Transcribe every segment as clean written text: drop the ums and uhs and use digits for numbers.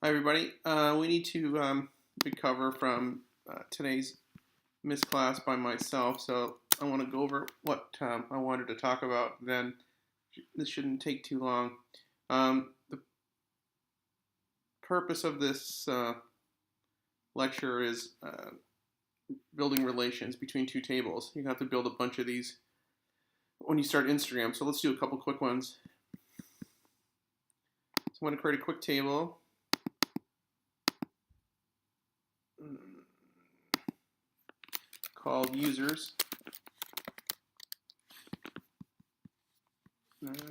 Hi, everybody. We need to recover from today's missed class by myself, so I want to go over what I wanted to talk about. Then this shouldn't take too long. The purpose of this lecture is building relations between two tables. You have to build a bunch of these when you start Instagram, so let's do a couple quick ones. So I'm going to create a quick table. Called users,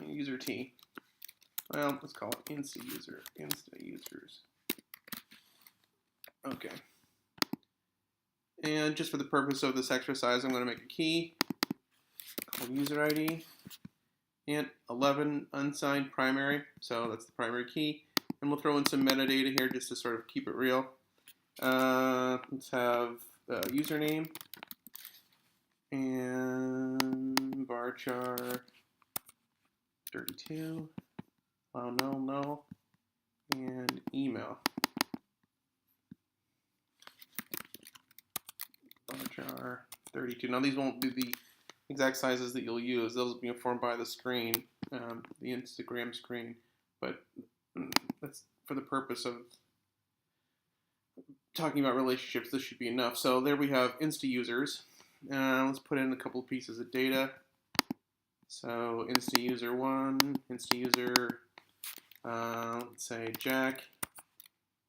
user T. Well, let's call it Insta users. Okay. And just for the purpose of this exercise, I'm going to make a key called user ID and 11 unsigned primary. So that's the primary key. And we'll throw in some metadata here just to sort of keep it real. Let's have username and varchar 32, allow null, and email. Varchar 32. Now these won't be the exact sizes that you'll use. Those will be informed by the screen, the Instagram screen, but that's for the purpose of talking about relationships. This should be enough. So there we have Insta users. Let's put in a couple of pieces of data. So Insta user 1, Insta user, let's say Jack,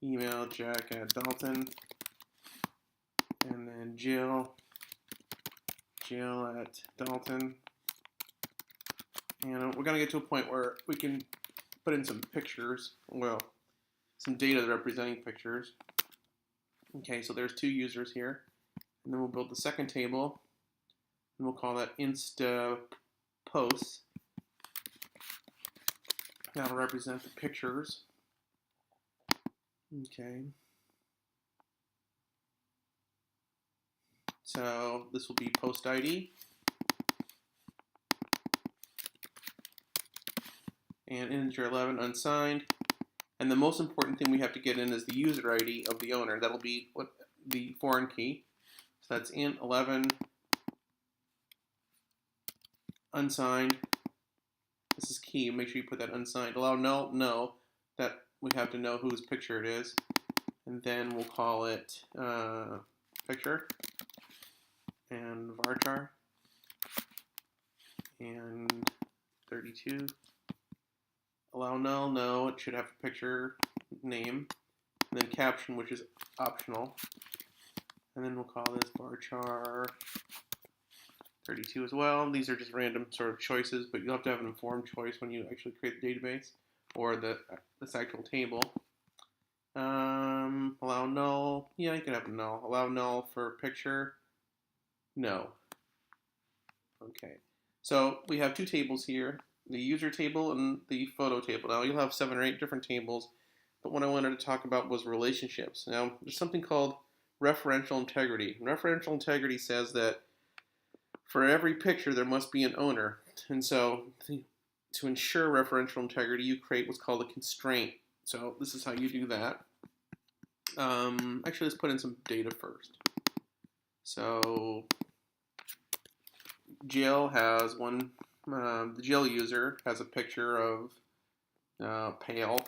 email jack@dalton, and then Jill at Dalton. And we're going to get to a point where we can put in some pictures, well, some data representing pictures. Okay, so there's two users here. And then we'll build the second table, and we'll call that Insta posts. That'll represent the pictures. Okay. So this will be post ID. And integer 11 unsigned. And the most important thing we have to get in is the user ID of the owner. That'll be what the foreign key. So that's int 11 unsigned. This is key. Make sure you put that unsigned. Allow null, no. That we have to know whose picture it is. And then we'll call it picture and varchar and 32. Allow null, no. It should have a picture name. And then caption, which is optional. And then we'll call this varchar 32 as well. These are just random sort of choices, but you'll have to have an informed choice when you actually create the database or this actual table. Allow null. Yeah, you can have a null. Allow null for picture. No. Okay. So we have two tables here, the user table and the photo table. Now you'll have 7 or 8 different tables, but what I wanted to talk about was relationships. Now there's something called referential integrity. Referential integrity says that for every picture there must be an owner. And so to ensure referential integrity, you create what's called a constraint. So this is how you do that. Actually, let's put in some data first. So Jill has one, the Jill user has a picture of Pale.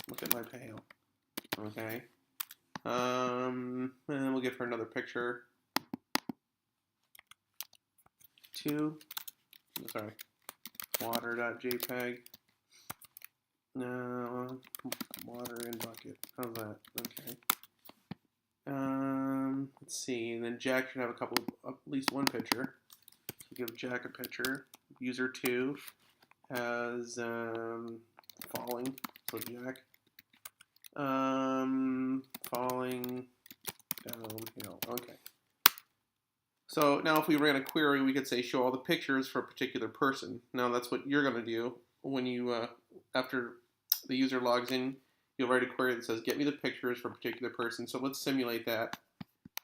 Look at my Pale. Okay. And then we'll give her another picture. 2. Sorry. Water.jpg. No, water in bucket. How's that? Okay. Let's see. And then Jack should have at least one picture. So give Jack a picture. User 2 has falling. So Jack. Falling downhill. Okay. So now if we ran a query, we could say show all the pictures for a particular person. Now that's what you're going to do when you, after the user logs in, you'll write a query that says get me the pictures for a particular person. So let's simulate that.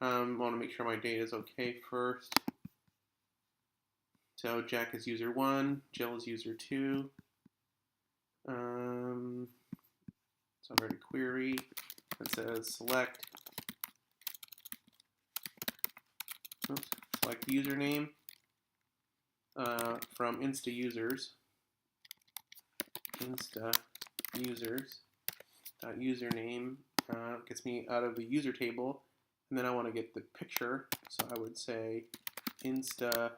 I want to make sure my data is okay first. So Jack is user 1, Jill is user 2. So I've already query that says select username from Insta users. Insta users username gets me out of the user table, and then I want to get the picture, so I would say Insta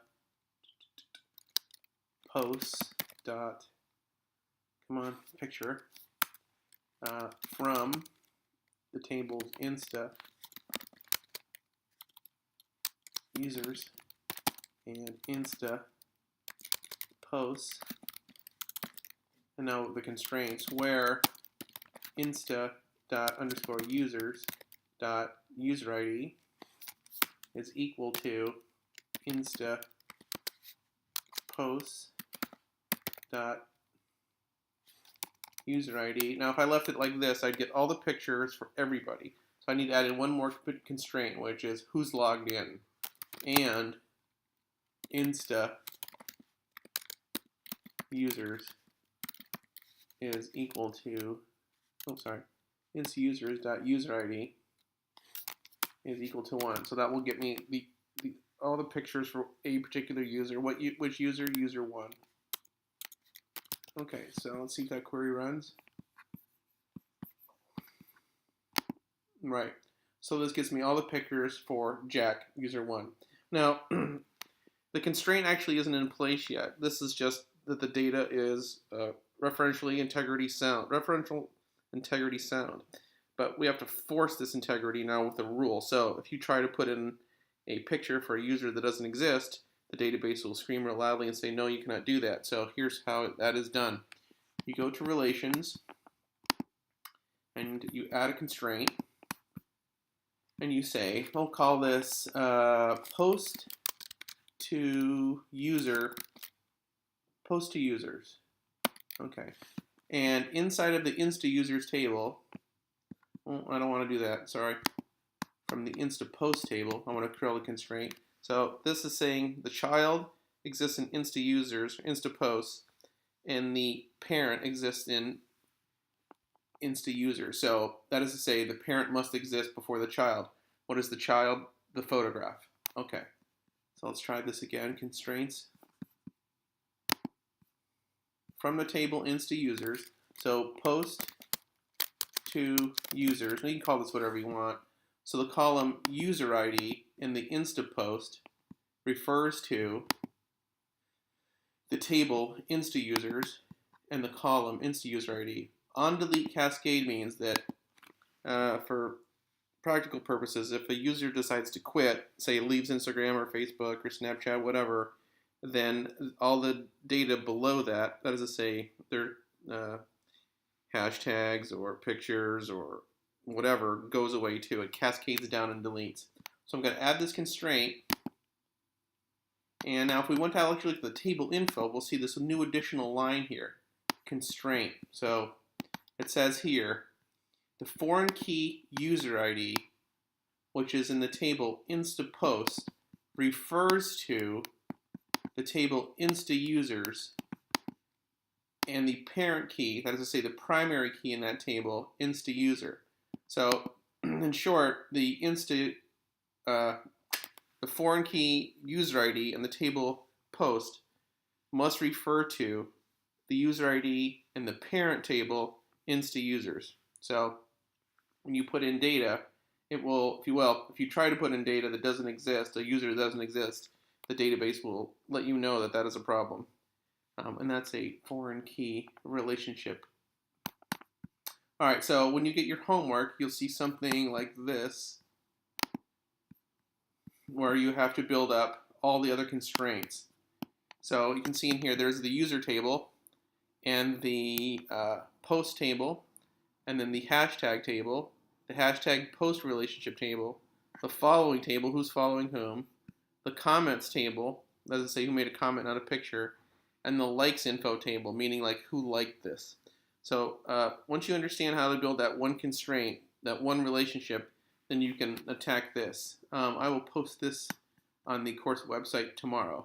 posts dot picture from the tables Insta users and Insta posts, and now the constraints where Insta dot underscore users dot user ID is equal to Insta posts dot user ID. Now if I left it like this, I'd get all the pictures for everybody. So I need to add in one more constraint, which is who's logged in. And Insta users is equal to, Insta users dot user ID is equal to 1. So that will get me all the pictures for a particular user. Which user? User 1. Okay, so let's see if that query runs. Right. So this gives me all the pictures for Jack, user 1. Now, the constraint actually isn't in place yet. This is just that the data is referential integrity sound. But we have to force this integrity now with a rule. So if you try to put in a picture for a user that doesn't exist, the database will scream real loudly and say, no, you cannot do that. So here's how that is done. You go to relations, and you add a constraint, and you say, we'll call this post to users. Okay. And inside of the Insta users table, I don't want to do that, sorry. From the Insta post table, I want to create a constraint. So this is saying the child exists in Insta users, Insta posts, and the parent exists in Insta users. So that is to say the parent must exist before the child. What is the child? The photograph. Okay. So let's try this again. Constraints from the table Insta users. So post to users. And you can call this whatever you want. So the column user ID in the Insta post refers to the table Insta users and the column Insta user ID. On delete cascade means that for practical purposes, if a user decides to quit, say leaves Instagram or Facebook or Snapchat, whatever, then all the data below that, that is to say their hashtags or pictures or whatever, goes away too. It cascades down and deletes. So I'm going to add this constraint. And now if we want to actually look at the table info, we'll see this new additional line here, constraint. So it says here, the foreign key user ID, which is in the table Insta post, refers to the table Insta users, and the parent key, that is to say the primary key in that table, Insta user. So in short, the foreign key user ID and the table post must refer to the user ID in the parent table Insta users. So when you put in data, it will, if you try to put in data that doesn't exist, a user that doesn't exist, the database will let you know that that is a problem. And that's a foreign key relationship. All right, so when you get your homework, you'll see something like this, where you have to build up all the other constraints. So you can see in here, there's the user table, and the post table, and then the hashtag table, the hashtag post relationship table, the following table, who's following whom, the comments table, that is to say who made a comment, not a picture, and the likes info table, meaning like who liked this. So once you understand how to build that one constraint, that one relationship, then you can attack this. I will post this on the course website tomorrow.